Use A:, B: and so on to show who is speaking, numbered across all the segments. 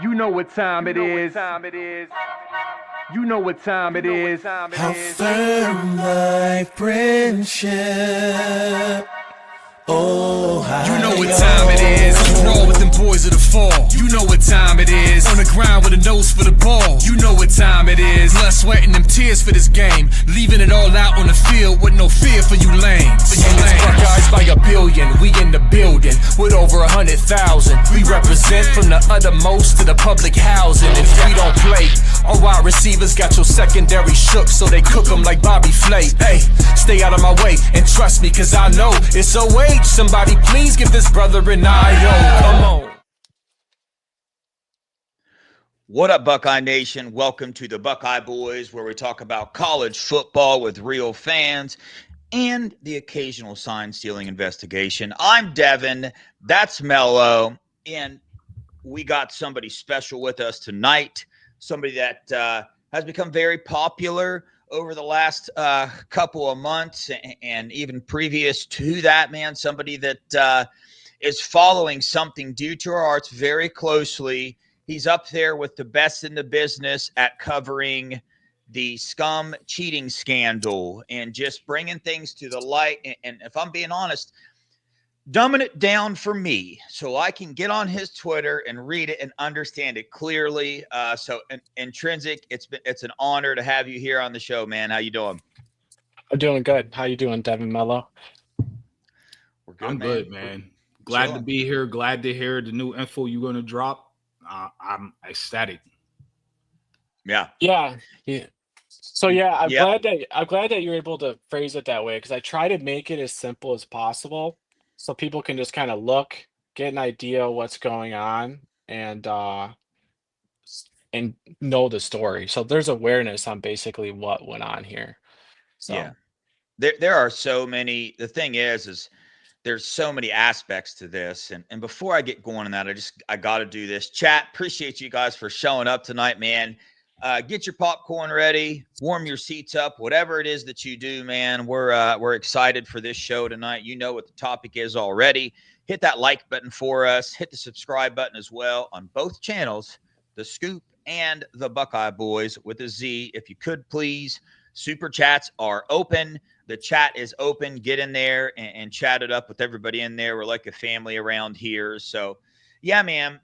A: You know what time it is. You know what time it is.
B: How firm my friendship. Oh,
C: you know what time it is. Roll with them boys of the fall. You know what time it is. On the ground with a nose for the ball. You know what time it is. Blood, sweat, and them tears for this game. Leaving it all out on the field with no fear for you lames. It's Buckeyes by a billion. We in the building with over 100,000. We represent from the uttermost to the public housing. If we don't play, all wide receivers got your secondary shook, so they cook them like Bobby Flay. Hey, stay out of my way and trust me, cause I know it's a way. Somebody please give this brother an eye. Come on.
D: What up, Buckeye Nation? Welcome to the Buckeye Boyz, where we talk about college football with real fans and the occasional sign-stealing investigation. I'm Devin. That's Mello. And we got somebody special with us tonight, somebody that has become very popular over the last couple of months and even previous to that, man, somebody that is following something due to our arts very closely. He's up there with the best in the business at covering the scum cheating scandal and just bringing things to the light. And if I'm being honest, dumbing it down for me so I can get on his Twitter and read it and understand it clearly. So Intrinsic, it's an honor to have you here on the show, man. How you doing?
E: I'm doing good. How you doing, Devin Mello?
D: We're good,
F: I'm
D: man.
F: good, man. Glad
D: Chilling.
F: to be here. Glad to hear the new info you're going to drop. I'm ecstatic.
D: Yeah.
E: So yeah, I'm
D: Yep.
E: glad that you're able to phrase it that way, because I try to make it as simple as possible so people can just kind of look, get an idea of what's going on, and know the story. So there's awareness on basically what went on here. So
D: Yeah. There are so many. The thing is there's so many aspects to this. And before I get going on that, I got to do this. Chat, appreciate you guys for showing up tonight, man. Get your popcorn ready, warm your seats up, whatever it is that you do, man. We're excited for this show tonight. You know what the topic is already. Hit that like button for us. Hit the subscribe button as well on both channels, The Scoop and The Buckeye Boyz with a Z. If you could, please. Super chats are open. The chat is open. Get in there and chat it up with everybody in there. We're like a family around here. So, yeah, man,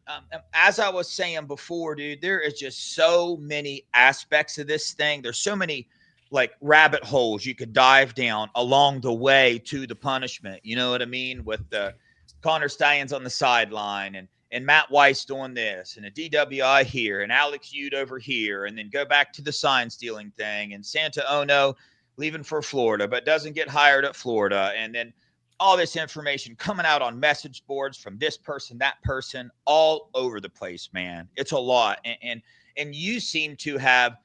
D: as I was saying before, dude, there is just so many aspects of this thing. There's so many like rabbit holes you could dive down along the way to the punishment. You know what I mean? With the Connor Stallions on the sideline and Matt Weiss doing this and a DWI here and Alex Ude over here, and then go back to the sign stealing thing and Santa Ono leaving for Florida, but doesn't get hired at Florida. And then all this information coming out on message boards from this person, that person, all over the place, man. It's a lot. And you seem to have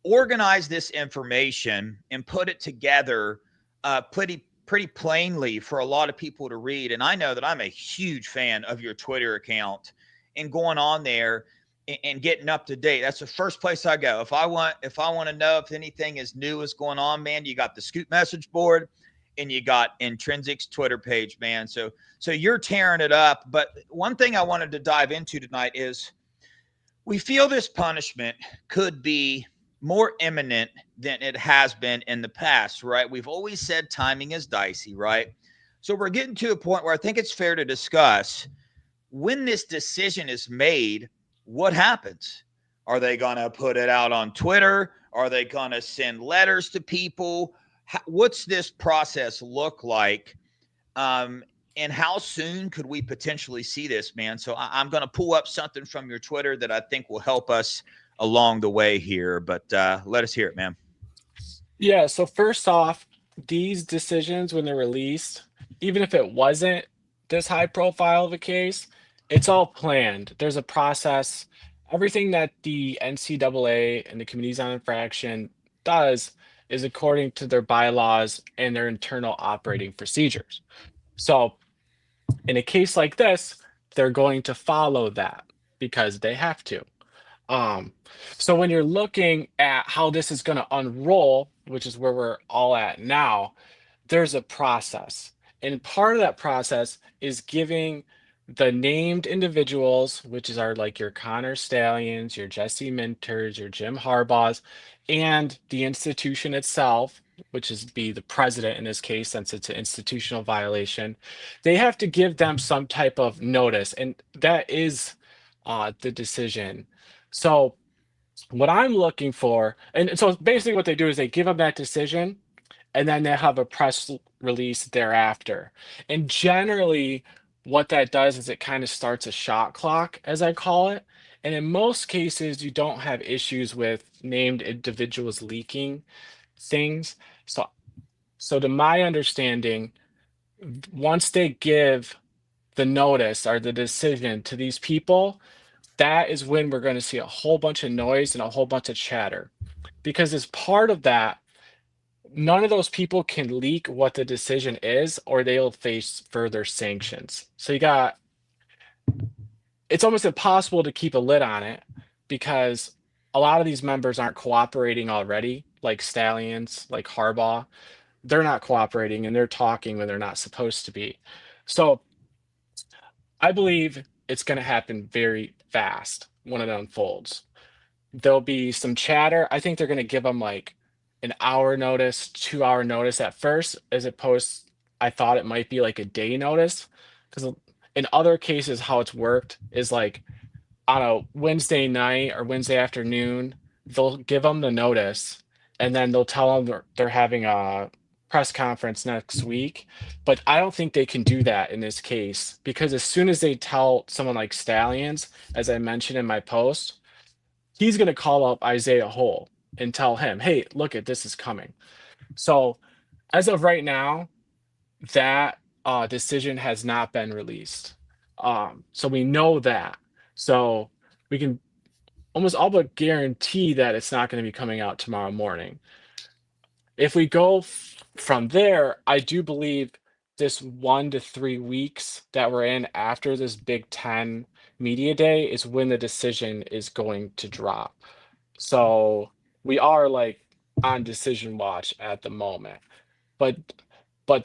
D: organized this information and put it together pretty plainly for a lot of people to read. And I know that I'm a huge fan of your Twitter account and going on there and getting up to date. That's the first place I go. If I want to know if anything is new is going on, man, you got the Scoop message board and you got Intrinsic's Twitter page, man. So you're tearing it up. But one thing I wanted to dive into tonight is we feel this punishment could be more imminent than it has been in the past, right? We've always said timing is dicey, right? So we're getting to a point where I think it's fair to discuss when this decision is made, what happens? Are they going to put it out on Twitter? Are they going to send letters to people? What's this process look like? And how soon could we potentially see this, man? So I'm going to pull up something from your Twitter that I think will help us along the way here, but let us hear it, man.
E: yeah, so first off, these decisions when they're released, even if it wasn't this high profile of a case, it's all planned. There's a process. Everything that the NCAA and the Committees on Infraction does is according to their bylaws and their internal operating procedures. So in a case like this, they're going to follow that because they have to. So when you're looking at how this is going to unroll, which is where we're all at now, there's a process. And part of that process is giving the named individuals, which are like your Connor Stallions, your Jesse Minters, your Jim Harbaughs, and the institution itself, which is be the president in this case, since it's an institutional violation, they have to give them some type of notice, and that is the decision. So what I'm looking for, and so basically what they do is they give them that decision, and then they have a release thereafter. And generally, what that does is it kind of starts a shot clock, as I call it. And in most cases, you don't have issues with named individuals leaking things. So, so to my understanding, once they give the notice or the decision to these people, that is when we're going to see a whole bunch of noise and a whole bunch of chatter. Because as part of that, none of those people can leak what the decision is, or they'll face further sanctions. So it's almost impossible to keep a lid on it because a lot of these members aren't cooperating already, like Stallions, like Harbaugh. They're not cooperating and they're talking when they're not supposed to be. So I believe it's going to happen very fast when it unfolds. There'll be some chatter. I think they're going to give them like an hour notice, 2 hour notice at first, as opposed, I thought it might be like a day notice. Because in other cases, how it's worked is like on a Wednesday night or Wednesday afternoon, they'll give them the notice and then they'll tell them they're having a press conference next week. But I don't think they can do that in this case because as soon as they tell someone like Stallions, as I mentioned in my post, he's going to call up Isaiah Hole and tell him, hey, look at this is coming. So as of right now, that decision has not been released. So we know that. So we can almost all but guarantee that it's not going to be coming out tomorrow morning. If we go from there, I do believe this 1 to 3 weeks that we're in after this Big Ten media day is when the decision is going to drop. So we are like on decision watch at the moment. But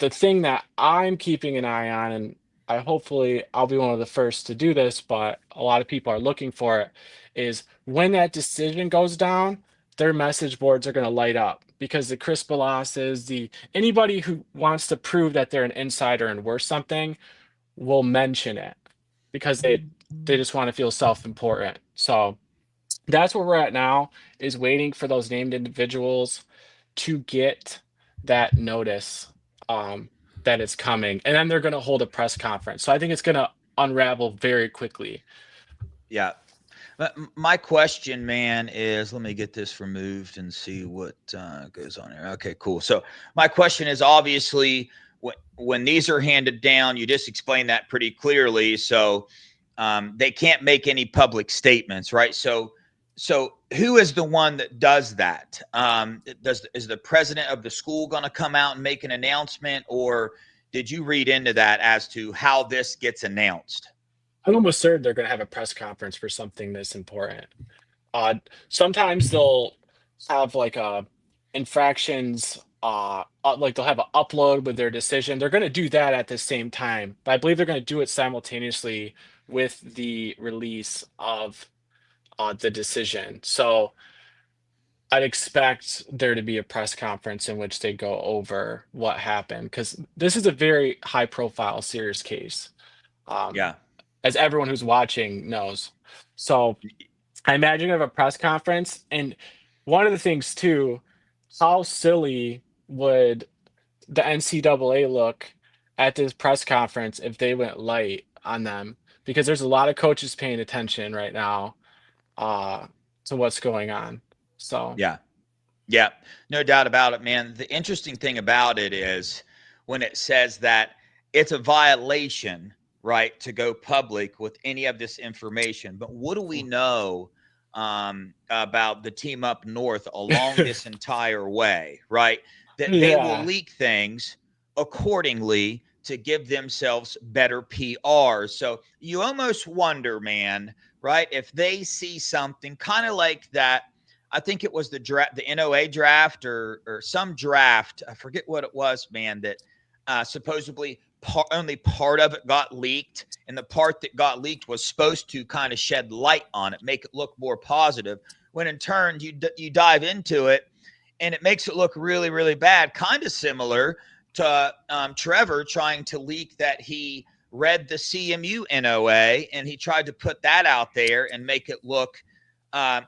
E: the thing that I'm keeping an eye on, and hopefully I'll be one of the first to do this, but a lot of people are looking for it, is when that decision goes down, their message boards are going to light up because the Chris Balasses, anybody who wants to prove that they're an insider and worth something will mention it because they just want to feel self-important. So that's where we're at now, is waiting for those named individuals to get that notice that it's coming, and then they're going to hold a press conference. So I think it's going to unravel very quickly.
D: Yeah. My question, man, is, let me get this removed and see what goes on here. Okay, cool. So my question is, obviously, when these are handed down, you just explained that pretty clearly. So they can't make any public statements, right? So who is the one that does that? Is the president of the school going to come out and make an announcement, or did you read into that as to how this gets announced?
E: I'm almost certain they're going to have a press conference for something this important. Sometimes they'll have like infractions, like they'll have an upload with their decision. They're going to do that at the same time, but I believe they're going to do it simultaneously with the release of the decision. So I'd expect there to be a press conference in which they go over what happened, because this is a very high profile, serious case.
D: Yeah.
E: As everyone who's watching knows. So I imagine you have a press conference. And one of the things too, how silly would the NCAA look at this press conference if they went light on them? Because there's a lot of coaches paying attention right now to what's going on. So
D: yeah, no doubt about it, man. The interesting thing about it is when it says that it's a violation, right, to go public with any of this information. But what do we know about the team up north along this entire way, right? That they will leak things accordingly to give themselves better PR. So you almost wonder, man, right, if they see something kind of like that. I think it was the NOA draft or some draft. I forget what it was, man, that supposedly only part of it got leaked, and the part that got leaked was supposed to kind of shed light on it, make it look more positive, when in turn you dive into it and it makes it look really, really bad, kind of similar to Trevor trying to leak that he read the CMU NOA, and he tried to put that out there and make it look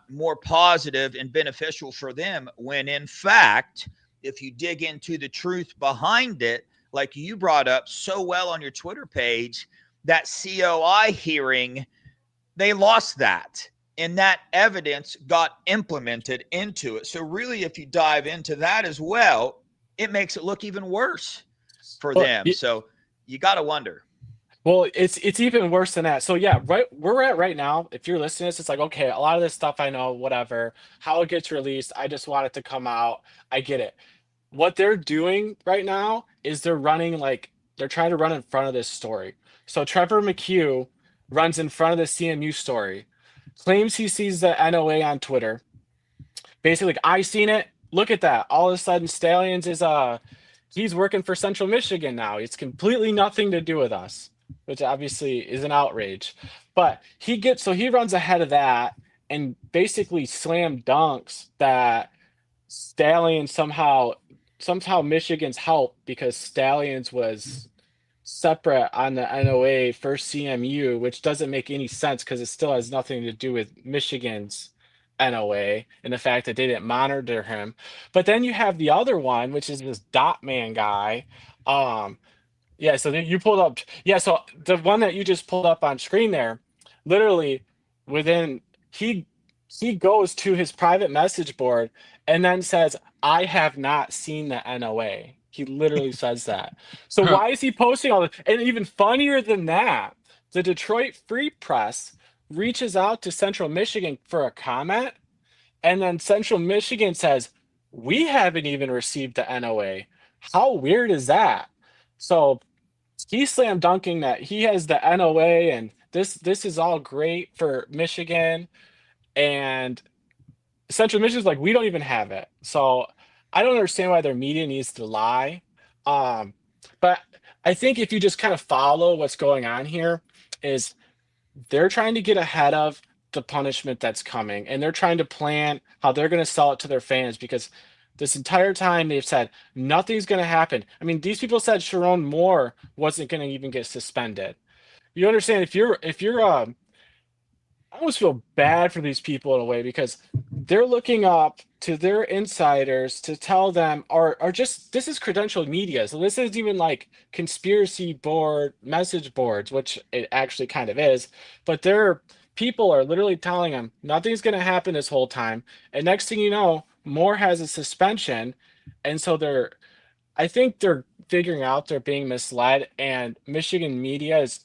D: more positive and beneficial for them, when in fact, if you dig into the truth behind it, like you brought up so well on your Twitter page, that COI hearing, they lost that, and that evidence got implemented into it. So really, if you dive into that as well, it makes it look even worse for them. So you got to wonder.
E: Well, it's even worse than that. So yeah, right, we're at right now, if you're listening to this, it's like, okay, a lot of this stuff I know, whatever, how it gets released, I just want it to come out. I get it. What they're doing right now is they're trying to run in front of this story. So Trevor McHugh runs in front of the CMU story, claims he sees the NOA on Twitter. Basically, like, I seen it. Look at that. All of a sudden, Stallions is he's working for Central Michigan now. It's completely nothing to do with us, which obviously is an outrage. But he runs ahead of that and basically slam dunks that Stallions somehow Michigan's help, because Stallions was separate on the NOA for CMU, which doesn't make any sense because it still has nothing to do with Michigan's NOA and the fact that they didn't monitor him. But then you have the other one, which is this Dot Man guy. Yeah, so you pulled up. Yeah, so the one that you just pulled up on screen there, literally he goes to his private message board and then says, I have not seen the NOA. He literally says that. So why is he posting all this? And even funnier than that, the Detroit Free Press reaches out to Central Michigan for a comment, and then Central Michigan says, we haven't even received the NOA. How weird is that? So he's slam dunking that he has the NOA, and this is all great for Michigan, and Central Michigan's like, we don't even have it. So I don't understand why their media needs to lie. But I think if you just kind of follow what's going on here, is they're trying to get ahead of the punishment that's coming, and they're trying to plan how they're going to sell it to their fans, because this entire time they've said nothing's going to happen. I mean, these people said Sherrone Moore wasn't going to even get suspended. You understand, if you're I almost feel bad for these people in a way, because they're looking up to their insiders to tell them, or just, this is credentialed media. So this isn't even like conspiracy board message boards, which it actually kind of is, but their people are literally telling them nothing's going to happen this whole time. And next thing you know, Moore has a suspension. And so I think they're figuring out they're being misled, and Michigan media is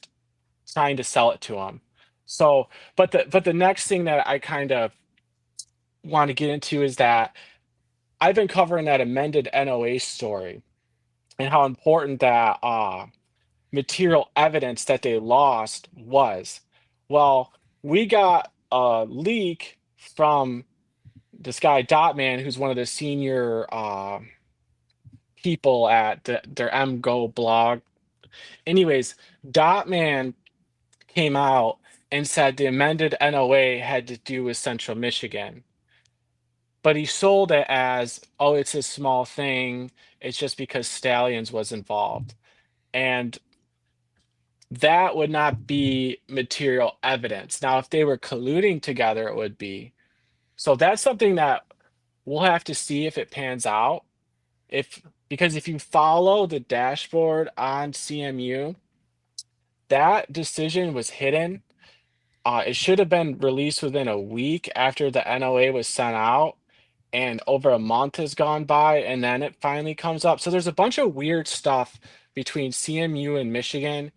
E: trying to sell it to them. So, but the next thing that I kind of want to get into is that I've been covering that amended NOA story and how important that material evidence that they lost was. Well, we got a leak from this guy Dotman, who's one of the senior people at their MGO blog. Anyways, Dotman came out and said the amended NOA had to do with Central Michigan. But he sold it as, oh, it's a small thing. It's just because Stallions was involved. And that would not be material evidence. Now, if they were colluding together, it would be. So that's something that we'll have to see if it pans out. Because if you follow the dashboard on CMU, that decision was hidden. It should have been released within a week after the NOA was sent out, and over a month has gone by, and then it finally comes up. So there's a bunch of weird stuff between CMU and Michigan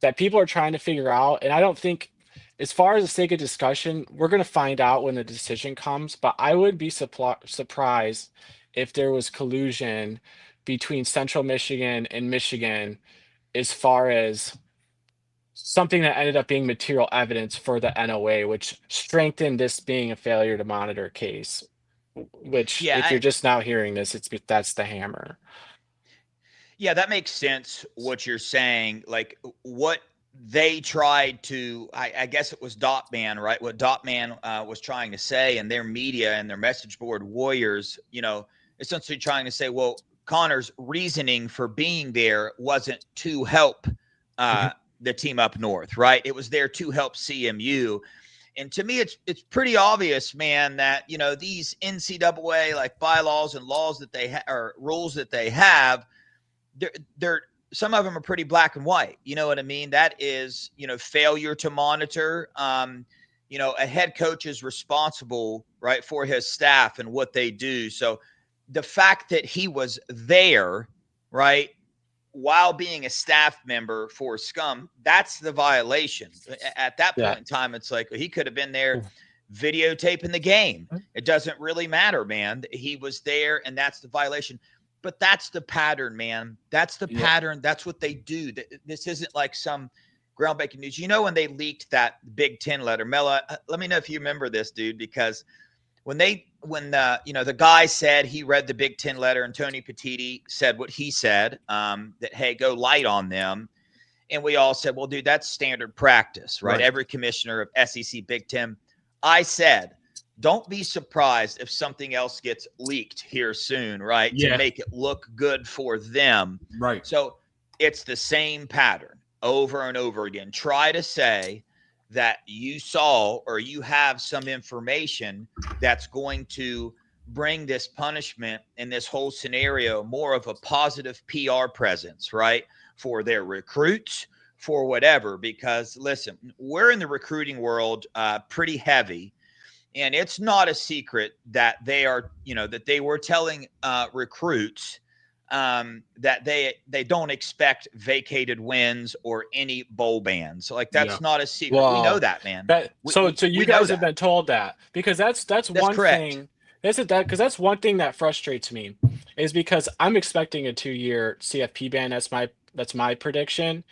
E: that people are trying to figure out. And I don't think, as far as the sake of discussion, we're going to find out when the decision comes, but I would be surprised if there was collusion between Central Michigan and Michigan as far as something that ended up being material evidence for the NOA, which strengthened this being a failure to monitor case, which if you're just now hearing this, that's the hammer.
D: Yeah, that makes sense what you're saying. Like what they tried to, I guess it was Dot Man, right? What Dot Man was trying to say, and their media and their message board warriors, essentially trying to say, well, Connor's reasoning for being there wasn't to help the team up north, right? It was there to help CMU. And to me, it's pretty obvious, man, that these NCAA like bylaws and laws that they or rules that they have, they're some of them are pretty black and white. You know what I mean? That is, failure to monitor. A head coach is responsible, right, for his staff and what they do. So the fact that he was there, right, while being a staff member for Scum, that's the violation. At that point in time, it's like he could have been there videotaping the game. It doesn't really matter, man. He was there, and that's the violation. But that's the pattern, man. That's the pattern. That's what they do. This isn't like some groundbreaking news. When they leaked that Big Ten letter, Mela, let me know if you remember this, dude, because when the guy said he read the Big Ten letter and Tony Petitti said what he said, that, hey, go light on them. And we all said, well, dude, that's standard practice, right? Every commissioner of SEC Big Ten. I said, don't be surprised if something else gets leaked here soon, right? To make it look good for them.
F: Right.
D: So it's the same pattern over and over again. Try to say that you saw or you have some information that's going to bring this punishment and this whole scenario more of a positive PR presence, right? For their recruits, for whatever. Because listen, we're in the recruiting world pretty heavy. And it's not a secret that they are, that they were telling recruits that they don't expect vacated wins or any bowl bans. So, like, that's not a secret. Well, we know that, man.
E: So you guys have been told that, because that's one thing. Because that's one thing that frustrates me, is because I'm expecting a 2-year CFP ban. That's my prediction.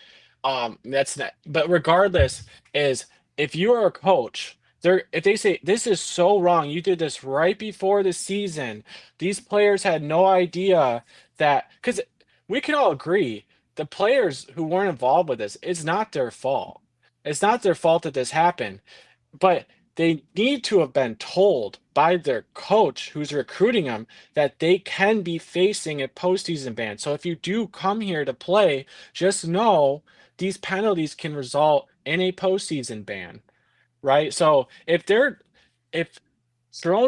E: That's not. But regardless, is if you are a coach, if they say this is so wrong, you did this right before the season, these players had no idea that, because we can all agree the players who weren't involved with this, it's not their fault. It's not their fault that this happened, but they need to have been told by their coach who's recruiting them that they can be facing a postseason ban. So if you do come here to play, just know these penalties can result in a postseason ban. Right. So if Sherrone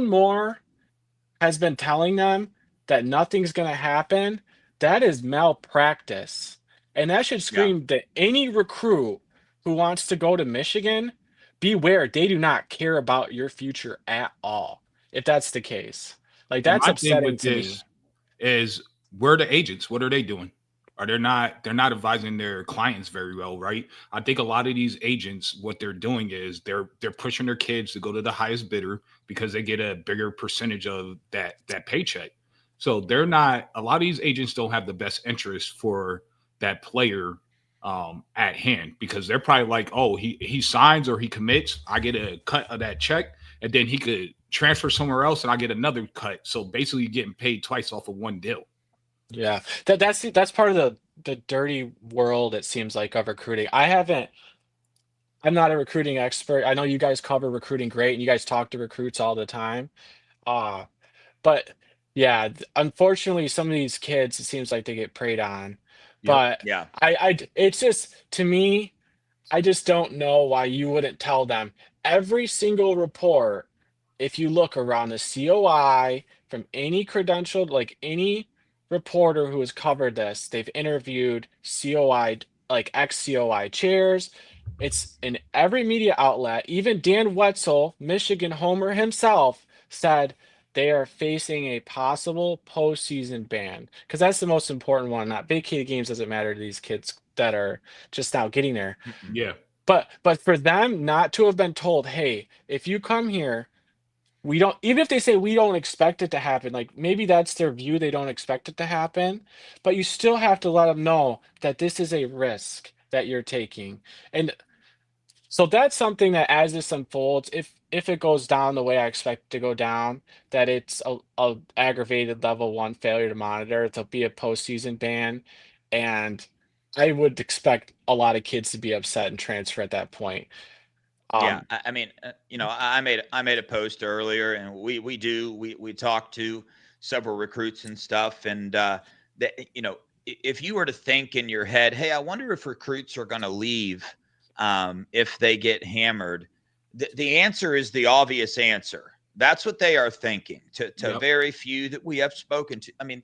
E: Moore has been telling them that nothing's going to happen, that is malpractice. And that should scream that any recruit who wants to go to Michigan, beware, they do not care about your future at all. If that's the case, like, that's upsetting to me.
F: Is where the agents, what are they doing? Or they're not advising their clients very well, right? I think a lot of these agents, what they're doing is they're pushing their kids to go to the highest bidder because they get a bigger percentage of that paycheck. So a lot of these agents don't have the best interest for that player at hand, because they're probably like, oh, he signs or he commits, I get a cut of that check, and then he could transfer somewhere else and I get another cut. So basically you're getting paid twice off of one deal.
E: Yeah, that's part of the dirty world, it seems like, of recruiting. I'm not a recruiting expert. I know you guys cover recruiting great, and you guys talk to recruits all the time. But yeah, unfortunately, some of these kids, it seems like they get preyed on. But it's just, to me, I just don't know why you wouldn't tell them every single report. If you look around the COI from any credentialed, like any reporter who has covered this, they've interviewed COI, like ex-COI chairs. It's in every media outlet. Even Dan Wetzel, Michigan homer himself, said they are facing a possible postseason ban, because that's the most important one. Not vacated games doesn't matter to these kids that are just now getting there.
F: Yeah.
E: But for them not to have been told, hey, if you come here, we don't, even if they say we don't expect it to happen, like, maybe that's their view, they don't expect it to happen, but you still have to let them know that this is a risk that you're taking. And so that's something that, as this unfolds, if it goes down the way I expect it to go down, that it's a aggravated level 1 failure to monitor, there'll be a postseason ban. and I would expect a lot of kids to be upset and transfer at that point.
D: Yeah, I mean, I made a post earlier, and we talked to several recruits and stuff, and that if you were to think in your head, hey, I wonder if recruits are going to leave if they get hammered, the answer is the obvious answer. That's what they are thinking. To
F: Yep.
D: very few that we have spoken to, I mean,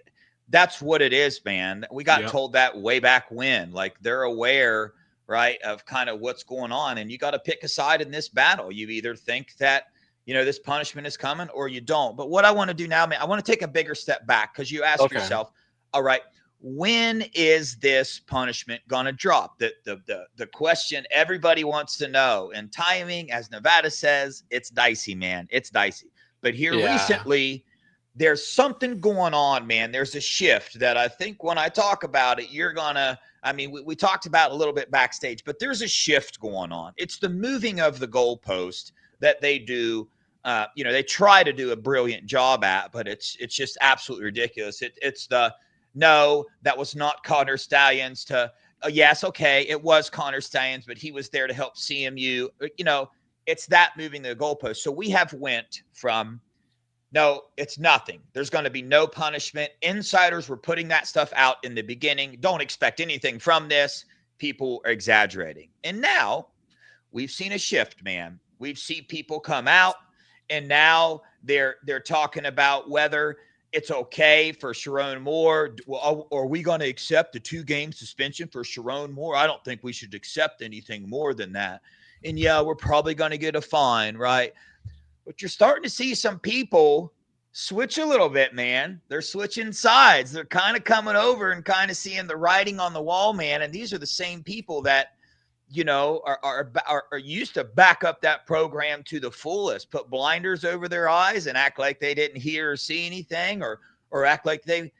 D: that's what it is, man. We got
F: Yep.
D: told that way back when. Like, they're aware, right, of kind of what's going on, and you got to pick a side in this battle. You either think that this punishment is coming, or you don't. But what I want to do now, man, I want to take a bigger step back, because you ask yourself, all right, when is this punishment gonna drop? The question everybody wants to know. And timing, as Nevada says, it's dicey, man. It's dicey. But here recently, there's something going on, man. There's a shift that I think when I talk about it, you're gonna. I mean, we talked about a little bit backstage, but there's a shift going on. It's the moving of the goalpost that they do. They try to do a brilliant job at, but it's just absolutely ridiculous. It's the no, that was not Connor Stallions to yes, okay, it was Connor Stallions, but he was there to help CMU. It's that moving the goalpost. So we have went from no, it's nothing. There's going to be no punishment. Insiders were putting that stuff out in the beginning. Don't expect anything from this. People are exaggerating. And now we've seen a shift, man. We've seen people come out, and now they're talking about whether it's okay for SHERRONE Moore. Well, are we going to accept a 2-game suspension for SHERRONE Moore? I don't think we should accept anything more than that. And yeah, we're probably going to get a fine, right? But you're starting to see some people switch a little bit, man. They're switching sides. They're kind of coming over and kind of seeing the writing on the wall, man. And these are the same people that, are used to back up that program to the fullest, put blinders over their eyes and act like they didn't hear or see anything, or act like they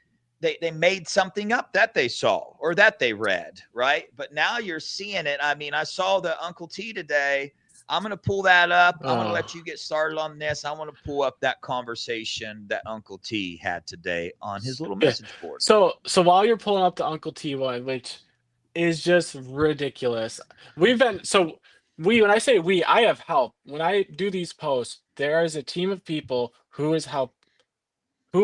D: made something up that they saw or that they read, right? But now you're seeing it. I mean, I saw the Uncle T today. I'm going to pull that up. I'm going to let you get started on this. I want to pull up that conversation that Uncle T had today on his little message board.
E: So while you're pulling up the Uncle T one, which is just ridiculous. When I say we, I have help. When I do these posts, there is a team of people who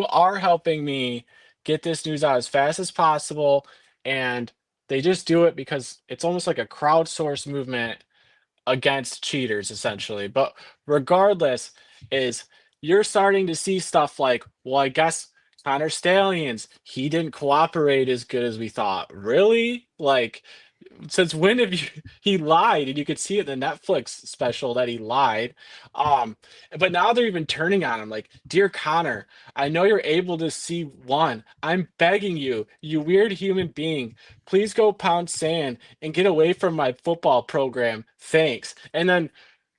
E: are helping me get this news out as fast as possible. And they just do it because it's almost like a crowdsourced movement against cheaters, essentially. But regardless, you're starting to see stuff like, well, I guess Connor Stallions, he didn't cooperate as good as we thought. Really? Like, since when have he lied? And you could see it in the Netflix special that he lied. But now they're even turning on him like, dear Connor, I know you're able to see one. I'm begging you, you weird human being, please go pound sand and get away from my football program. Thanks. And then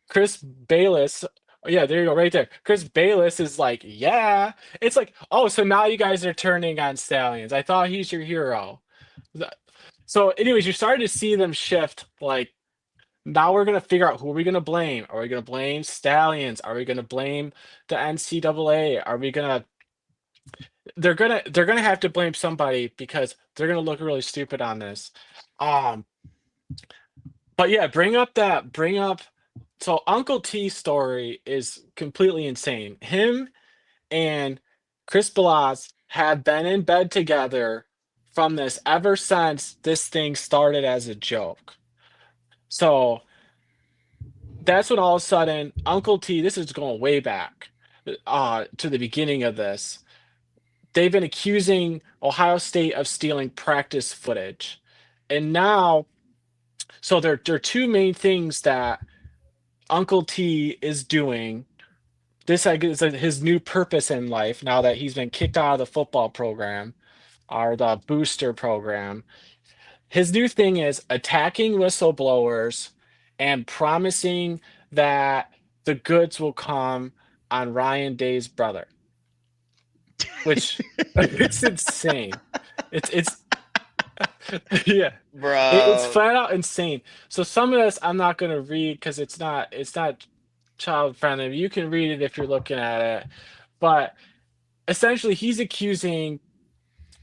E: Chris Bayless, yeah, there you go, right there. Chris Bayless is like, yeah. It's like, oh, so now you guys are turning on Stallions. I thought he's your hero. So anyways, you're starting to see them shift. Like, now we're going to figure out who are we going to blame. Are we going to blame Stallions? Are we going to blame the NCAA? Are we going to... They're gonna have to blame somebody because they're going to look really stupid on this. But yeah, bring up so Uncle T's story is completely insane. Him and Chris Blas have been in bed together from this ever since this thing started as a joke. So that's when all of a sudden Uncle T, this is going way back to the beginning of this. They've been accusing Ohio State of stealing practice footage. And now, so there are two main things that Uncle T is doing. This is his new purpose in life now that he's been kicked out of the football program or the booster program. His new thing is attacking whistleblowers and promising that the goods will come on Ryan Day's brother, which it's insane. It's yeah,
D: bro.
E: It's flat out insane. So some of this I'm not gonna read because it's not child friendly. You can read it if you're looking at it, but essentially he's accusing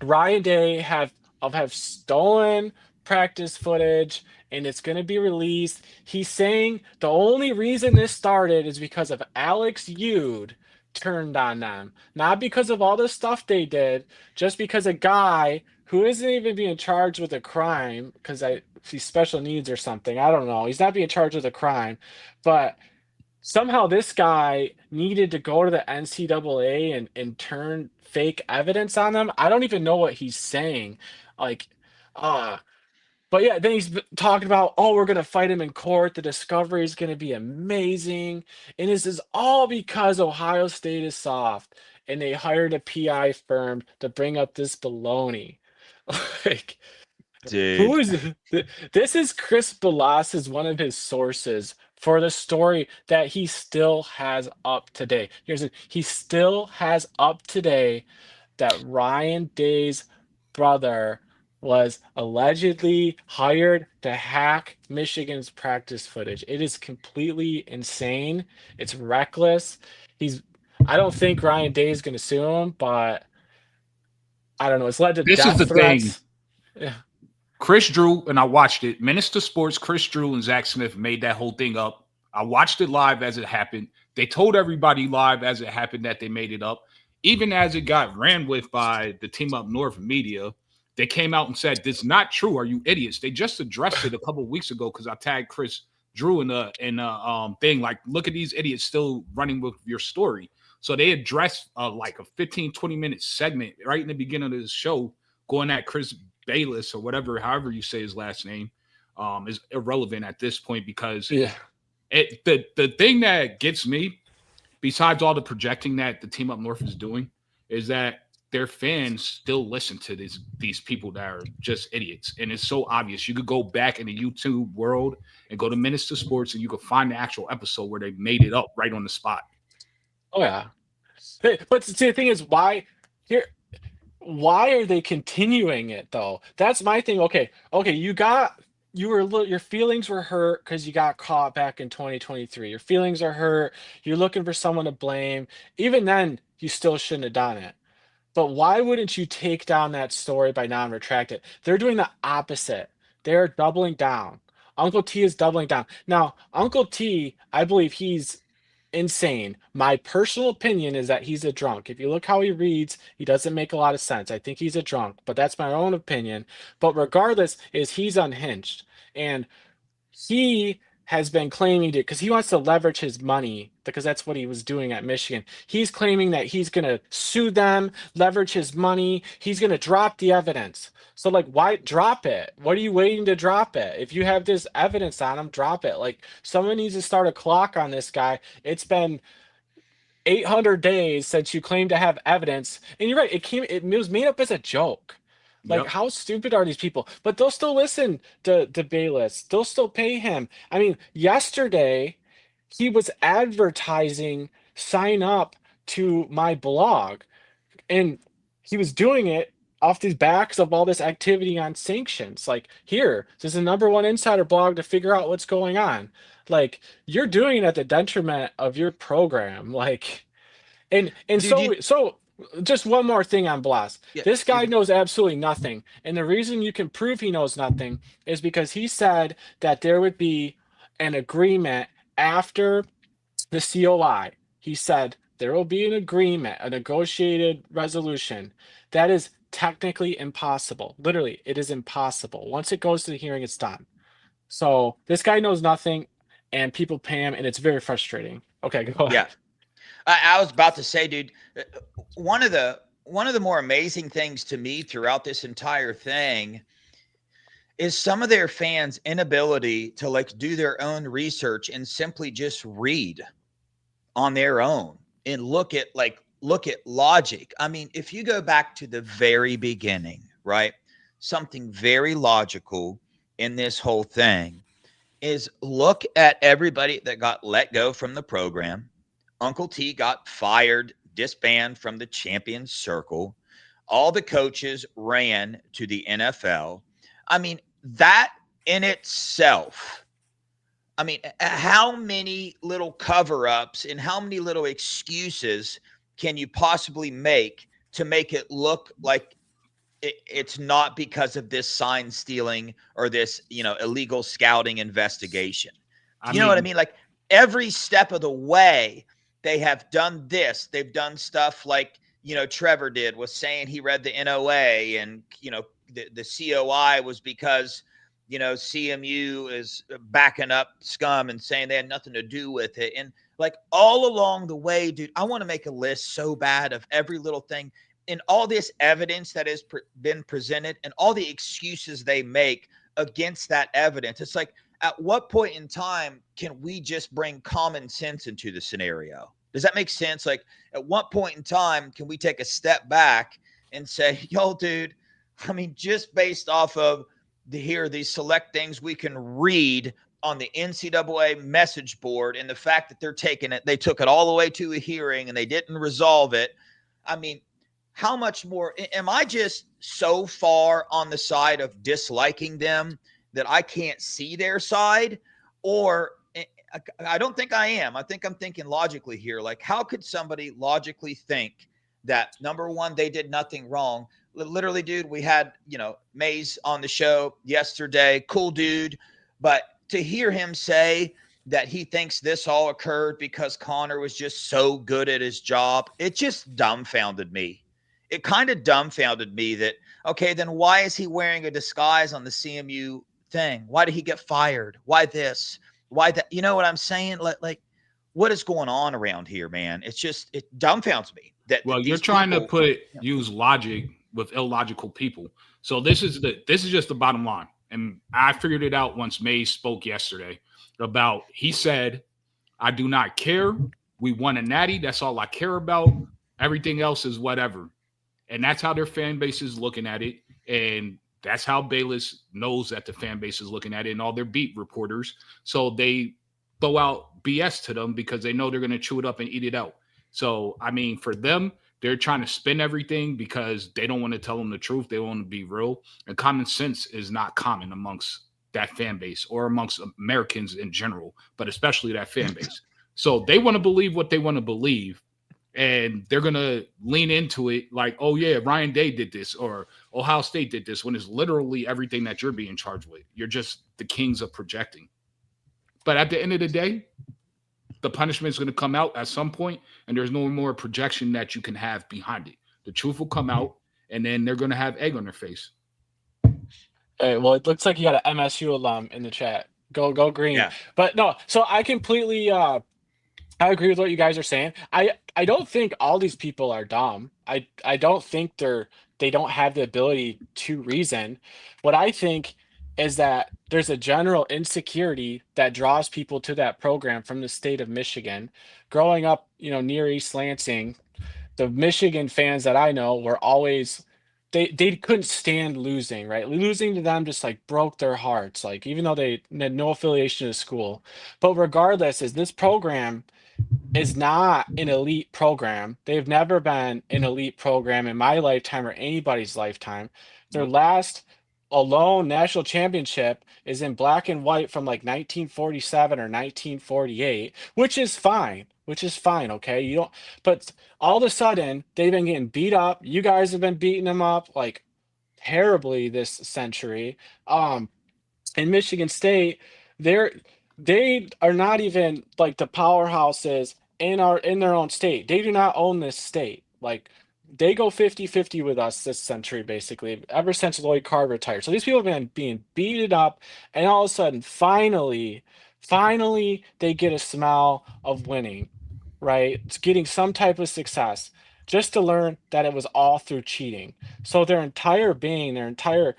E: Ryan Day have of have stolen practice footage, and it's going to be released. He's saying the only reason this started is because of Alex Ude turned on them, not because of all the stuff they did, just because a guy who isn't even being charged with a crime, because he's special needs or something. I don't know. He's not being charged with a crime, but somehow this guy needed to go to the NCAA and turn fake evidence on them. I don't even know what he's saying. Like, but yeah, then he's talking about, oh, we're going to fight him in court. The discovery is going to be amazing. And this is all because Ohio State is soft and they hired a PI firm to bring up this baloney. Like, who
D: Dude.
E: is this? Is Chris Balas is one of his sources for the story that he still has up today. He still has up today that Ryan Day's brother was allegedly hired to hack Michigan's practice footage. It is completely insane. It's reckless. I don't think Ryan Day is going to sue him, but I don't know. It's led to
F: This
E: death
F: is the
E: threats.
F: thing.
E: Yeah.
F: Chris Drew, and I watched it. Minister Sports, Chris Drew and Zach Smith made that whole thing up. I watched it live as it happened. They told everybody live as it happened that they made it up. Even as it got ran with by the Team Up North media, they came out and said, "This is not true. Are you idiots?" They just addressed it a couple of weeks ago because I tagged Chris Drew in the thing. Like, look at these idiots still running with your story. So they addressed like a 15, 20-minute segment right in the beginning of this show going at Chris Bayless or whatever, however you say his last name, is irrelevant at this point because the thing that gets me, besides all the projecting that the Team Up North is doing, is that their fans still listen to these people that are just idiots. And it's so obvious. You could go back in the YouTube world and go to Minister Sports and you could find the actual episode where they made it up right on the spot.
E: Oh, yeah. But see, the thing is, why are they continuing it, though? That's my thing. Okay, your feelings were hurt because you got caught back in 2023. Your feelings are hurt. You're looking for someone to blame. Even then, you still shouldn't have done it. But why wouldn't you take down that story by now and retract it? They're doing the opposite. They're doubling down. Uncle T is doubling down. Now, Uncle T, I believe he's insane. My personal opinion is that he's a drunk. If you look how he reads, he doesn't make a lot of sense. I think he's a drunk, but that's my own opinion. But regardless, he's unhinged. And he has been claiming to, because he wants to leverage his money, because that's what he was doing at Michigan. He's claiming that he's going to sue them, leverage his money. He's going to drop the evidence. So, like, why drop it? What are you waiting to drop it? If you have this evidence on him, drop it. Like, someone needs to start a clock on this guy. It's been 800 days since you claimed to have evidence. And you're right, it was made up as a joke. Like, how stupid are these people? But they'll still listen to Bayless. They'll still pay him. I mean, yesterday, he was advertising, sign up to my blog. And he was doing it off these backs of all this activity on sanctions. Like, here, this is the #1 insider blog to figure out what's going on. Like, you're doing it at the detriment of your program. Like, and so just one more thing on Blas.
D: Yeah,
E: this guy knows absolutely nothing. And the reason you can prove he knows nothing is because he said that there would be an agreement after the COI. He said there will be an agreement, a negotiated resolution. That is technically impossible. Literally, it is impossible. Once it goes to the hearing, it's done. So this guy knows nothing, and people pay him, and it's very frustrating. Okay, go ahead.
D: Yeah. I was about to say, dude, one of the more amazing things to me throughout this entire thing is some of their fans' inability to like do their own research and simply just read on their own and look at logic. I mean, if you go back to the very beginning, right? Something very logical in this whole thing is look at everybody that got let go from the program. Uncle T got fired, disbanded from the champion circle. All the coaches ran to the NFL. I mean, that in itself, I mean, how many little cover-ups and how many little excuses can you possibly make to make it look like it's not because of this sign stealing or this, illegal scouting investigation. You know what I mean? Like every step of the way, they have done this. They've done stuff like, Trevor did, was saying he read the NOA, and, the COI was because, CMU is backing up scum and saying they had nothing to do with it. And like all along the way, dude, I want to make a list so bad of every little thing and all this evidence that has been presented and all the excuses they make against that evidence. It's like, at what point in time can we just bring common sense into the scenario? Does that make sense? Like, at what point in time can we take a step back and say, yo, dude, I mean, just based off of these select things we can read on the NCAA message board, and the fact that they took it all the way to a hearing and they didn't resolve it. I mean, how much more am I just so far on the side of disliking them that I can't see their side? Or I don't think I am. I think I'm thinking logically here. Like, how could somebody logically think that, number one, they did nothing wrong? Literally, dude, we had, Mays on the show yesterday. Cool dude. But to hear him say that he thinks this all occurred because Connor was just so good at his job, it just dumbfounded me. It kind of dumbfounded me that, okay, then why is he wearing a disguise on the CMU thing? Why did he get fired? Why this? Why that? You know what I'm saying? Like what is going on around here, man? It dumbfounds me.
F: Well, you're trying to use logic with illogical people. So this is just the bottom line. And I figured it out once Mays spoke yesterday about, he said, I do not care. We won a natty. That's all I care about. Everything else is whatever. And that's how their fan base is looking at it. And that's how Bayless knows that the fan base is looking at it, and all their beat reporters. So they throw out BS to them because they know they're going to chew it up and eat it out. So, I mean, for them, they're trying to spin everything because they don't want to tell them the truth. They want to be real. And common sense is not common amongst that fan base or amongst Americans in general, but especially that fan base. So they want to believe what they want to believe. And they're going to lean into it like, oh, yeah, Ryan Day did this or Ohio State did this, when it's literally everything that you're being charged with. You're just the kings of projecting. But at the end of the day, the punishment is going to come out at some point, and there's no more projection that you can have behind it. The truth will come out, and then they're going to have egg on their face.
E: Hey, well, it looks like you got an MSU alum in the chat. Go green. Yeah. But no, so I completely I agree with what you guys are saying. I don't think all these people are dumb. I don't think they don't have the ability to reason. What I think is that there's a general insecurity that draws people to that program from the state of Michigan. Growing up, near East Lansing, the Michigan fans that I know were always they couldn't stand losing, right? Losing to them just like broke their hearts, like even though they had no affiliation to the school. But regardless, is this program is not an elite program. They've never been an elite program in my lifetime or anybody's lifetime. Their last alone national championship is in black and white from like 1947 or 1948, which is fine. Okay. But all of a sudden they've been getting beat up. You guys have been beating them up like terribly this century. In Michigan State, they are not even like the powerhouses in their own state. They do not own this state. Like, they go 50-50 with us this century, basically, ever since Lloyd Carr retired. So these people have been being beaten up, and all of a sudden, finally, they get a smell of winning, right? It's getting some type of success, just to learn that it was all through cheating. So their entire being, their entire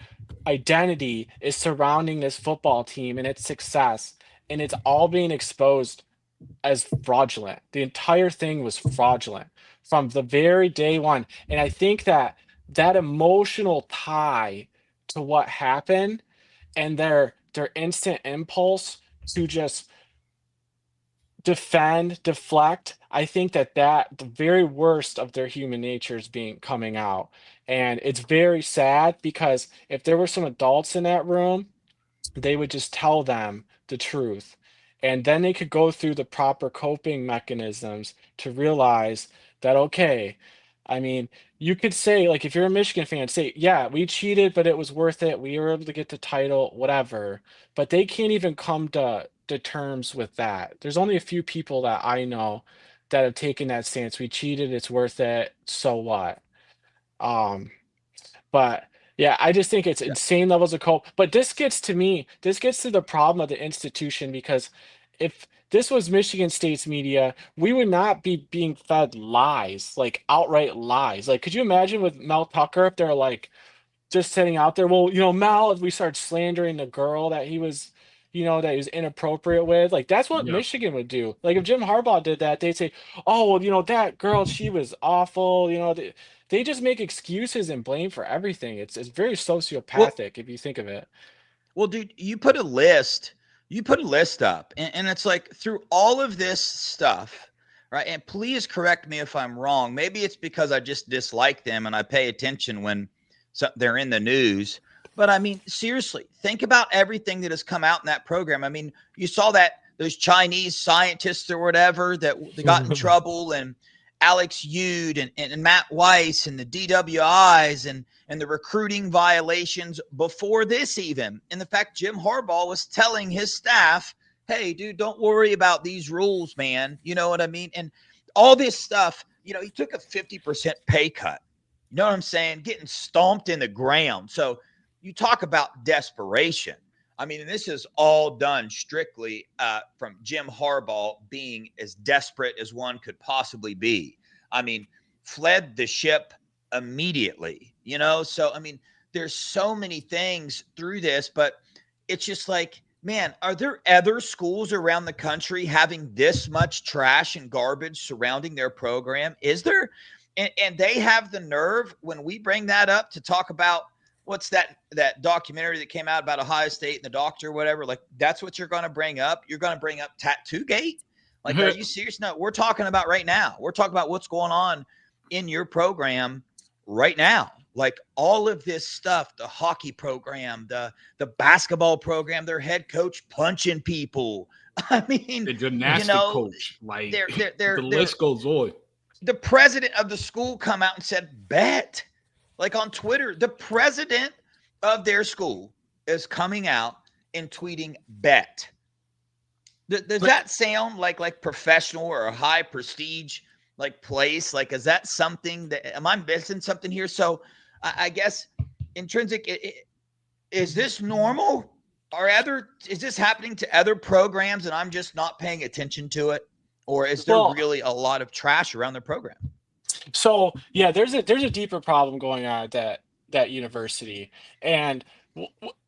E: identity is surrounding this football team and its success, and it's all being exposed as fraudulent. The entire thing was fraudulent from the very day one. And I think that emotional tie to what happened and their instant impulse to just deflect, I think that the very worst of their human nature is coming out. And it's very sad, because if there were some adults in that room, they would just tell them the truth. And then they could go through the proper coping mechanisms to realize that, okay, I mean, you could say, like, if you're a Michigan fan, say, yeah, we cheated, but it was worth it. We were able to get the title, whatever. But they can't even come to terms with that. There's only a few people that I know that have taken that stance. We cheated, it's worth it. So what? Um, but yeah, I just think it's
D: Yeah.
E: insane levels of cope. But this gets to me, this gets to the problem of the institution because if this was Michigan State's media, we would not be being fed lies, like outright lies. Like, could you imagine with Mel Tucker if they're like just sitting out there, well, Mel, if we start slandering the girl that he was, that he was inappropriate with, like that's what
F: Yep.
E: Michigan would do. Like if Jim Harbaugh did that, they'd say, oh, well, that girl, she was awful. They just make excuses and blame for everything. It's very
D: Well,
E: sociopathic if you think of it.
D: well, dude, you put a list up, and it's like through all of this stuff, right? And please correct me if I'm wrong. Maybe it's because I just dislike them and I pay attention when they're in the news. But I mean, seriously, think about everything that has come out in that program. I mean, you saw that those Chinese scientists or whatever that they got in trouble, and Alex Ude and Matt Weiss and the DWIs and the recruiting violations before this even. And the fact Jim Harbaugh was telling his staff, hey, dude, don't worry about these rules, man. You know what I mean? And all this stuff, he took a 50% pay cut. You know what I'm saying? Getting stomped in the ground. So you talk about desperation. I mean, and this is all done strictly from Jim Harbaugh being as desperate as one could possibly be. I mean, fled the ship immediately, So, I mean, there's so many things through this, but it's just like, man, are there other schools around the country having this much trash and garbage surrounding their program? Is there? And they have the nerve when we bring that up to talk about what's that documentary that came out about Ohio State and the doctor or whatever? Like, that's what you're going to bring up? You're going to bring up Tattoo Gate? Like, are you serious? No, we're talking about right now. We're talking about what's going on in your program right now. Like all of this stuff, the hockey program, the basketball program, their head coach punching people. I mean,
F: the gymnastic coach, like the list goes on.
D: The president of the school come out and said, bet. Like on Twitter, the president of their school is coming out and tweeting bet. Does that sound like professional or a high prestige like place? Like, is that something that, am I missing something here? So I guess Intrinsic, is this normal? Is this happening to other programs and I'm just not paying attention to it? Or is there really a lot of trash around the program?
E: So yeah, there's a deeper problem going on at that university, and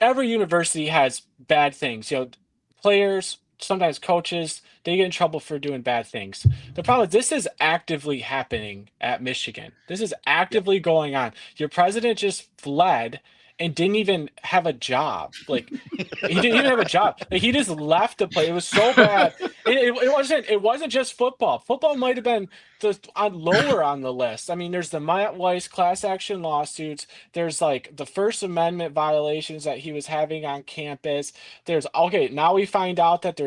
E: every university has bad things. Players, sometimes coaches, they get in trouble for doing bad things. The problem is this is actively happening at Michigan. This is actively going on. Your president just fled and didn't even have a job. Like he didn't even have a job. Like, he just left the play. It was so bad. It wasn't just football. Football might have been lower on the list. I mean, there's the Matt Weiss class action lawsuits. There's like the First Amendment violations that he was having on campus. Now we find out that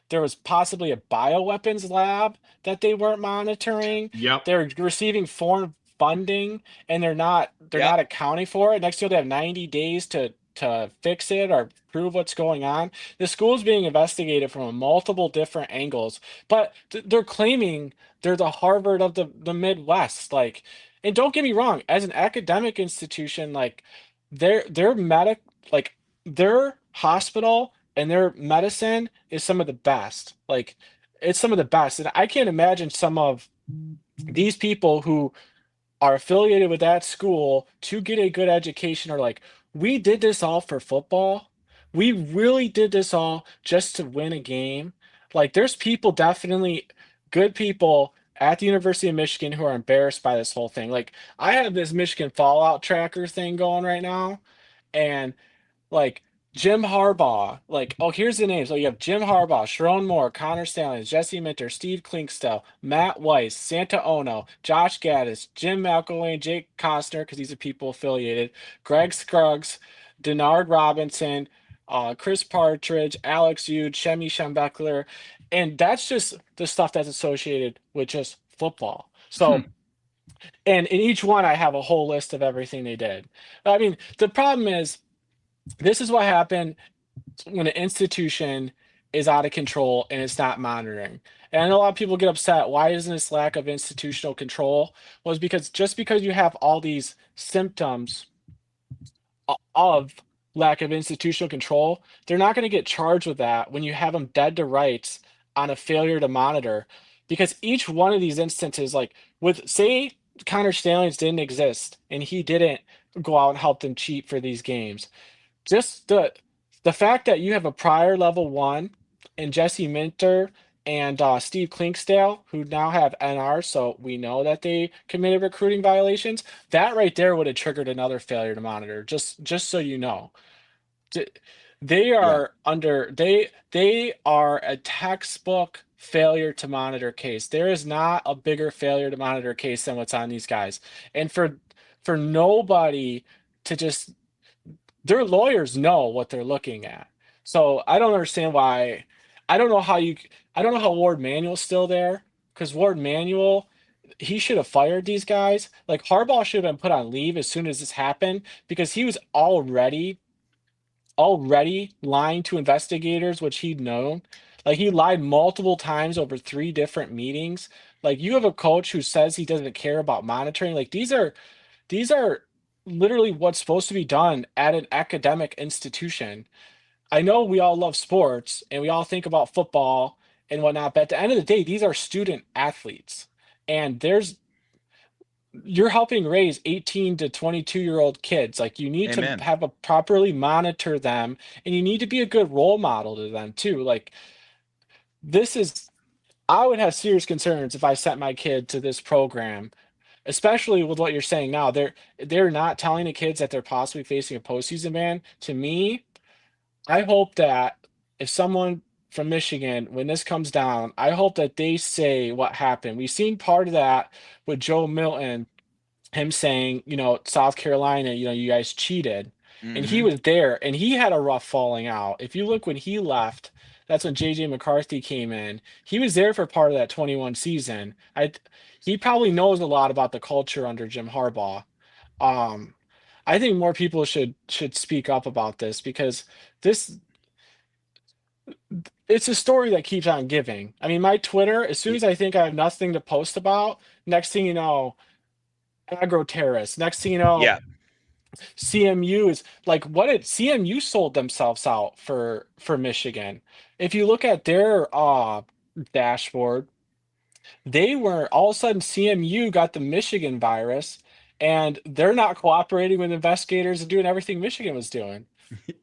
E: there was possibly a bioweapons lab that they weren't monitoring.
F: Yep.
E: They're receiving foreign funding and they're not accounting for it. Next year they have 90 days to fix it or prove what's going on. The school's being investigated from multiple different angles, but they're claiming they're the Harvard of the Midwest. Like, and don't get me wrong, as an academic institution, like their hospital and their medicine is some of the best. Like, it's some of the best. And I can't imagine some of these people who are affiliated with that school to get a good education are like, we did this all for football. We really did this all just to win a game. Like, there's definitely good people at the University of Michigan who are embarrassed by this whole thing. Like, I have this Michigan Fallout Tracker thing going right now, and like Jim Harbaugh, here's the names. So you have Jim Harbaugh, Sherrone Moore, Connor Stallions, Jesse Minter, Steve Klinkstell, Matt Weiss, Santa Ono, Josh Gaddis, Jim McElwain, Jake Costner, because these are people affiliated, Greg Scruggs, Denard Robinson, Chris Partridge, Alex Ude, Shemi Schembechler, and that's just the stuff that's associated with just football. So And in each one, I have a whole list of everything they did. I mean, the problem is, this is what happened when an institution is out of control and it's not monitoring. And I know a lot of people get upset. Why isn't this lack of institutional control? Was because just because you have all these symptoms of lack of institutional control, they're not going to get charged with that when you have them dead to rights on a failure to monitor. Because each one of these instances, like with, say, Connor Stallions didn't exist and he didn't go out and help them cheat for these games. Just the fact that you have a prior level one and Jesse Minter and Steve Klinkstale, who now have NR, so we know that they committed recruiting violations. That right there would have triggered another failure to monitor. Just so you know, they are they are a textbook failure to monitor case. There is not a bigger failure to monitor case than what's on these guys, and for nobody to just, their lawyers know what they're looking at. So I don't understand why. I don't know how Ward Manuel's still there, because Ward Manuel, he should have fired these guys. Like Harbaugh should have been put on leave as soon as this happened, because he was already lying to investigators, which he'd known. Like he lied multiple times over 3 different meetings. Like you have a coach who says he doesn't care about monitoring. Like these are literally what's supposed to be done at an academic institution. I know we all love sports and we all think about football and whatnot, but at the end of the day, these are student athletes. And you're helping raise 18 to 22-year-old kids. Like you need
D: Amen.
E: to have a properly monitor them, and you need to be a good role model to them too. Like I would have serious concerns if I sent my kid to this program, especially with what you're saying now. They're not telling the kids that they're possibly facing a postseason ban. To me, I hope that if someone from Michigan, when this comes down, I hope that they say what happened. We've seen part of that with Joe Milton, him saying, South Carolina, you guys cheated. And he
D: Mhm.
E: was there and he had a rough falling out. If you look when he left, that's when JJ McCarthy came in. He was there for part of that 21 season. He probably knows a lot about the culture under Jim Harbaugh. Um, I think more people should speak up about this, because this it's a story that keeps on giving. I mean, my Twitter, as soon
D: Y-
E: as I think I have nothing to post about, next thing you know, agro terrorists. Next thing you know,
D: Yeah.
E: CMU is like, what did CMU sold themselves out for Michigan? If you look at their dashboard, they were all of a sudden CMU got the Michigan virus, and they're not cooperating with investigators and doing everything Michigan was doing.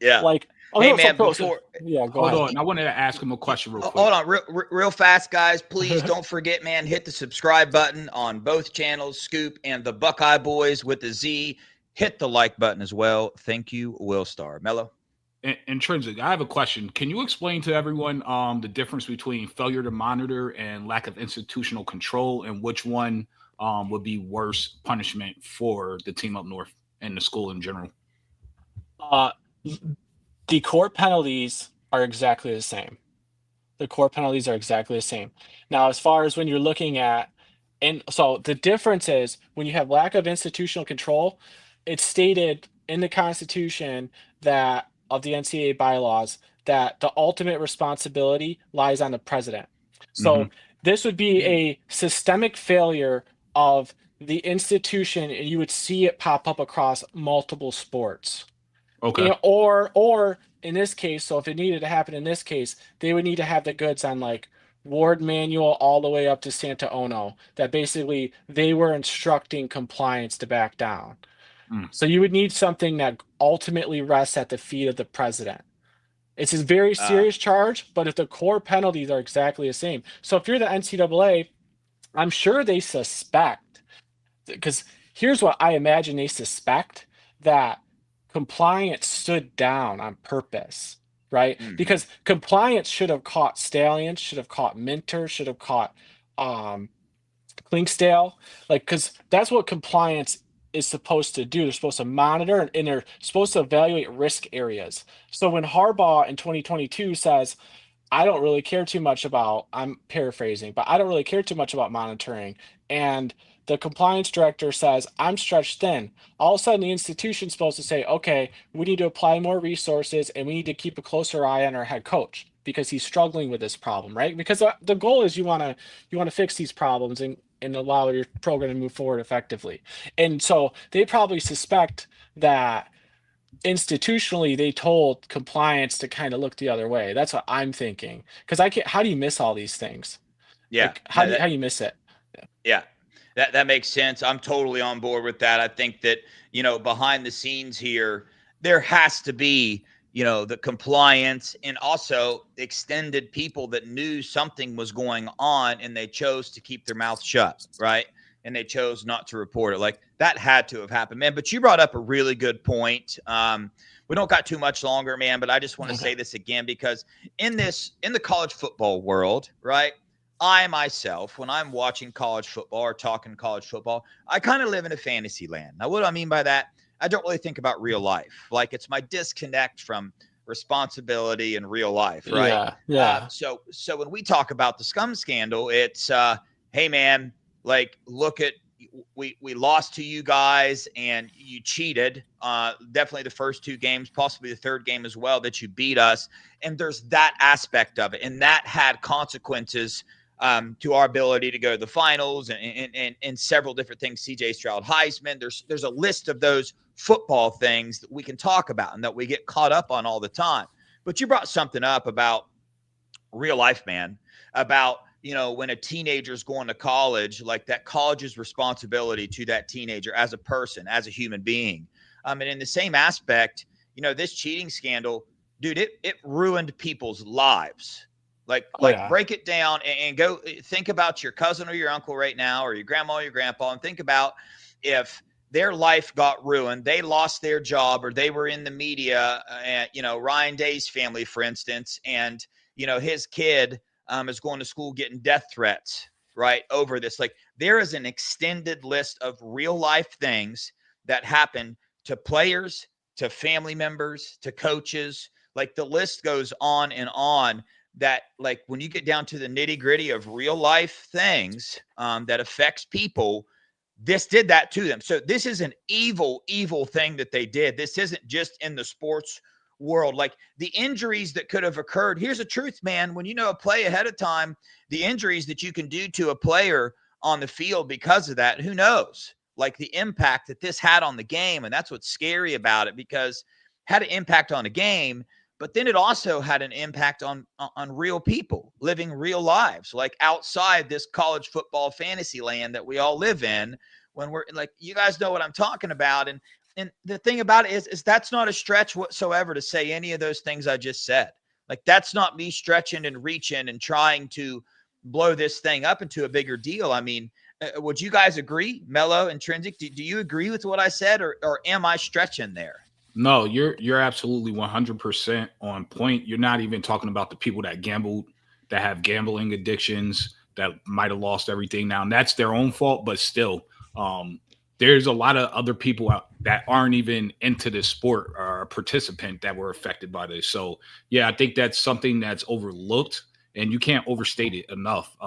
D: Yeah.
E: Like, oh
D: Hey
E: no,
D: man, before
E: yeah, go
F: Hold
E: ahead.
F: on. I wanted to ask him a question real quick.
D: hold on, real fast, guys. Please don't forget, man. Hit the subscribe button on both channels, Scoop and the Buckeye Boys with the Z. Hit the like button as well. Thank you, Will Star. Mello.
F: Intrinsic, I have a question. Can you explain to everyone the difference between failure to monitor and lack of institutional control, and which one would be worse punishment for the team up north and the school in general?
E: Uh, the core penalties are exactly the same. The core penalties are exactly the same. Now, as far as when you're looking at, and so the difference is when you have lack of institutional control, it's stated in the Constitution that of the NCAA bylaws that the ultimate responsibility lies on the president. So this would be a systemic failure of the institution, and you would see it pop up across multiple sports.
F: Okay.
E: Or in this case, so if it needed to happen in this case, they would need to have the goods on like Ward Manuel all the way up to Santa Ono, that basically they were instructing compliance to back down. So you would need something that ultimately rests at the feet of the president. It's a very serious charge, but if the core penalties are exactly the same. So if you're the NCAA, I'm sure they suspect, because here's what I imagine they suspect, that compliance stood down on purpose, right? Because compliance should have caught Stallions, should have caught Minter, should have caught Klinkstale, like, because that's what compliance is supposed to do. They're supposed to monitor, and they're supposed to evaluate risk areas. So when Harbaugh in 2022 says, I don't really care too much about, I'm paraphrasing, but I don't really care too much about monitoring. And the compliance director says, I'm stretched thin. All of a sudden, the institution's supposed to say, okay, we need to apply more resources and we need to keep a closer eye on our head coach because he's struggling with this problem, right? Because the goal is you want to fix these problems and allow your program to move forward effectively. And so they probably suspect that institutionally they told compliance to kind of look the other way. That's what I'm thinking. Because I can't, how do you miss all these things?
D: Yeah.
E: Like, how do you miss it?
D: Yeah. That makes sense. I'm totally on board with that. I think that, behind the scenes here, there has to be, the compliance and also extended people that knew something was going on and they chose to keep their mouth shut, right? And they chose not to report it. Like, that had to have happened, man. But you brought up a really good point. We don't got too much longer, man, but I just want to say this again, because in the college football world, right? I myself, when I'm watching college football or talking college football, I kind of live in a fantasy land. Now, what do I mean by that? I don't really think about real life. Like, it's my disconnect from responsibility and real life, right?
E: Yeah.
D: So when we talk about the scum scandal, it's, hey, man, like, look at, we lost to you guys and you cheated. Definitely the first 2 games, possibly the third game as well, that you beat us. And there's that aspect of it. And that had consequences to our ability to go to the finals and several different things. CJ Stroud, Heisman. There's a list of those football things that we can talk about and that we get caught up on all the time. But you brought something up about real life, man, about, when a teenager's going to college, like, that college's responsibility to that teenager as a person, as a human being. And in the same aspect, this cheating scandal, dude, it ruined people's lives. Break it down and go think about your cousin or your uncle right now, or your grandma or your grandpa, and think about if their life got ruined, they lost their job, or they were in the media, Ryan Day's family, for instance, and, his kid is going to school getting death threats, right, over this. Like, there is an extended list of real life things that happen to players, to family members, to coaches. Like, the list goes on and on. That, like, when you get down to the nitty gritty of real life things that affects people, this did that to them. So this is an evil thing that they did. This isn't just in the sports world. Like, the injuries that could have occurred. Here's the truth, man. When you know a play ahead of time, the injuries that you can do to a player on the field because of that, who knows? Like, the impact that this had on the game. And that's what's scary about it, because it had an impact on a game, but then it also had an impact on real people living real lives, like outside this college football fantasy land that we all live in. When we're like, you guys know what I'm talking about. And the thing about it is that's not a stretch whatsoever to say any of those things I just said. Like, that's not me stretching and reaching and trying to blow this thing up into a bigger deal. I mean, would you guys agree, Mello, Intrinsic? Do you agree with what I said, or am I stretching there?
F: No, you're absolutely 100% on point. You're not even talking about the people that gambled, that have gambling addictions, that might have lost everything now, and that's their own fault. But still, there's a lot of other people out that aren't even into this sport or a participant that were affected by this. So, yeah, I think that's something that's overlooked, and you can't overstate it enough.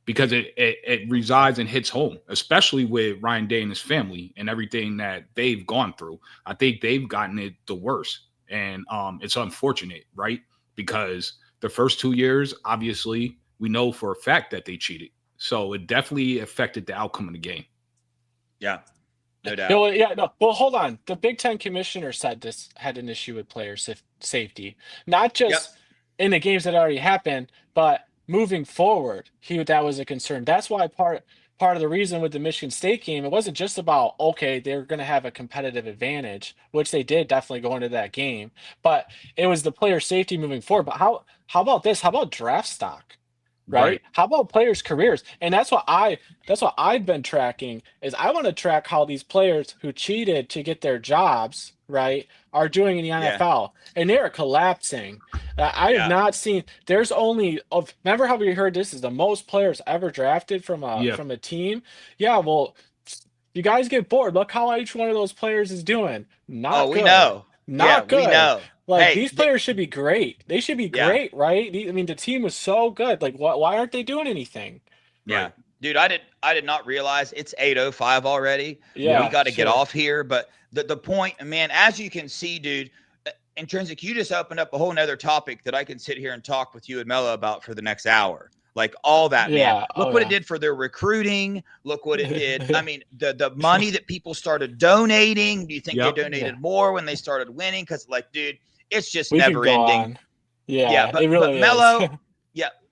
F: Because it resides and hits home, especially with Ryan Day and his family and everything that they've gone through. I think they've gotten it the worst. And it's unfortunate, right? Because the first 2 years, obviously, we know for a fact that they cheated. So it definitely affected the outcome of the game.
D: Yeah, no doubt.
E: Well, hold on. The Big Ten commissioner said this had an issue with player safety, not just in the games that already happened, but moving forward, that was a concern. That's why part of the reason with the Michigan State game, it wasn't just about, okay, they're going to have a competitive advantage, which they did definitely go into that game, but it was the player safety moving forward. But how about this? How about draft stock? Right? How about players' careers? And that's what I've been tracking. Is I want to track how these players who cheated to get their jobs, right, are doing in the NFL, and they are collapsing. I have not seen. There's only remember how we heard this is the most players ever drafted from a team. Yeah, well, you guys get bored. Look how each one of those players is doing. Not good.
D: We know.
E: Not good.
D: We know.
E: Like
D: Hey,
E: these players should be great. They should be
D: Yeah.
E: great, right? I mean, the team was so good. Like, why aren't they doing anything?
D: Yeah.
F: Right.
D: Dude, I did not realize it's 8:05 already.
E: Yeah,
D: We got to get
E: sure.
D: off here. But the point, man, as you can see, dude, Intrinsic, you just opened up a whole nother topic that I can sit here and talk with you and Mello about for the next hour. Like all that, man.
E: Yeah.
D: Look
E: Oh,
D: what
E: yeah.
D: it did for their recruiting. Look what it did. I mean, the money that people started donating. Do you think
F: Yep.
D: they donated
E: Yeah.
D: more when they started winning? Because, like, dude, it's just
E: We could
D: never
E: go
D: ending.
E: on. Yeah,
D: Yeah, but
E: it really is.
D: Mello,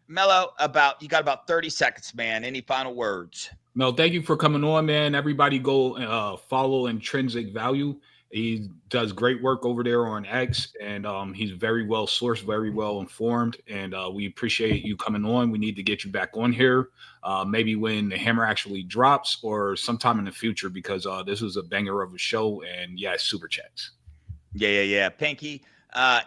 D: Mello, you got about 30 seconds, man. Any final words?
F: Mel, thank you for coming on, man. Everybody go follow Intrinsic Value. He does great work over there on X, and he's very well sourced, very well informed, and we appreciate you coming on. We need to get you back on here, maybe when the hammer actually drops or sometime in the future, because this was a banger of a show, and yeah, super chats.
D: Yeah. Pinky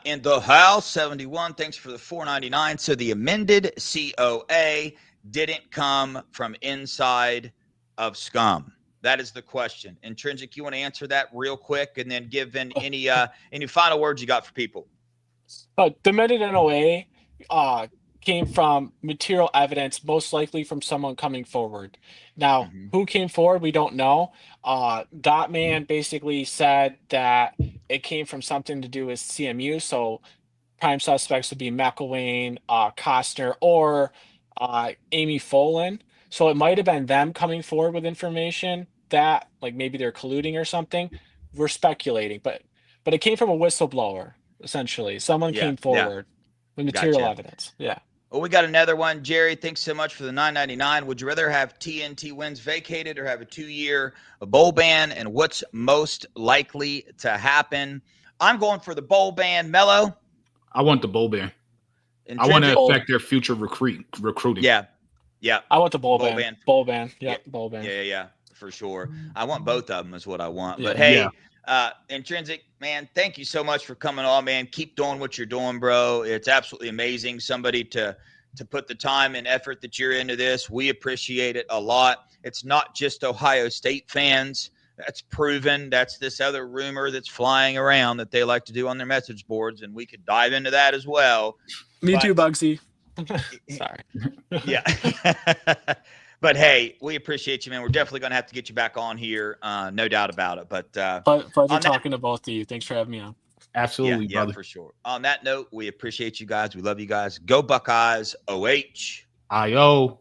D: in the house, 71. Thanks for the $4.99. So the amended COA didn't come from inside of scum. That is the question. Intrinsic, you want to answer that real quick, and then give in any final words you got for people?
E: The amended NOA came from material evidence, most likely from someone coming forward. Now, who came forward, we don't know. Dotman basically said that it came from something to do with CMU, so prime suspects would be McElwain, Costner, or Amy Folan. So it might have been them coming forward with information that, like, maybe they're colluding or something. We're speculating, but it came from a whistleblower, essentially. Someone came forward with material evidence. Yeah.
D: Well, we got another one. Jerry, thanks so much for the $9.99. Would you rather have TNT wins vacated or have a 2-year bowl ban? And what's most likely to happen? I'm going for the bowl ban. Mello?
F: I want the bowl ban. I want to affect their future recruiting.
D: Yeah.
E: I want the bowl ban. Bowl ban. Yeah, bowl ban.
D: Yeah, for sure. I want both of them is what I want.
E: Yeah.
D: But hey, Intrinsic, man, thank you so much for coming on, man. Keep doing what you're doing, bro. It's absolutely amazing. Somebody to put the time and effort that you're into this. We appreciate it a lot. It's not just Ohio State fans. That's proven. That's this other rumor that's flying around that they like to do on their message boards, and we could dive into that as well.
E: Me too, Bugsy. Sorry.
D: Yeah. But hey, we appreciate you, man. We're definitely going to have to get you back on here. No doubt about it. But
E: pleasure talking to both of you. Thanks for having me on.
F: Absolutely,
D: yeah,
F: brother.
D: For sure. On that note, we appreciate you guys. We love you guys. Go Buckeyes. OH.
F: IO.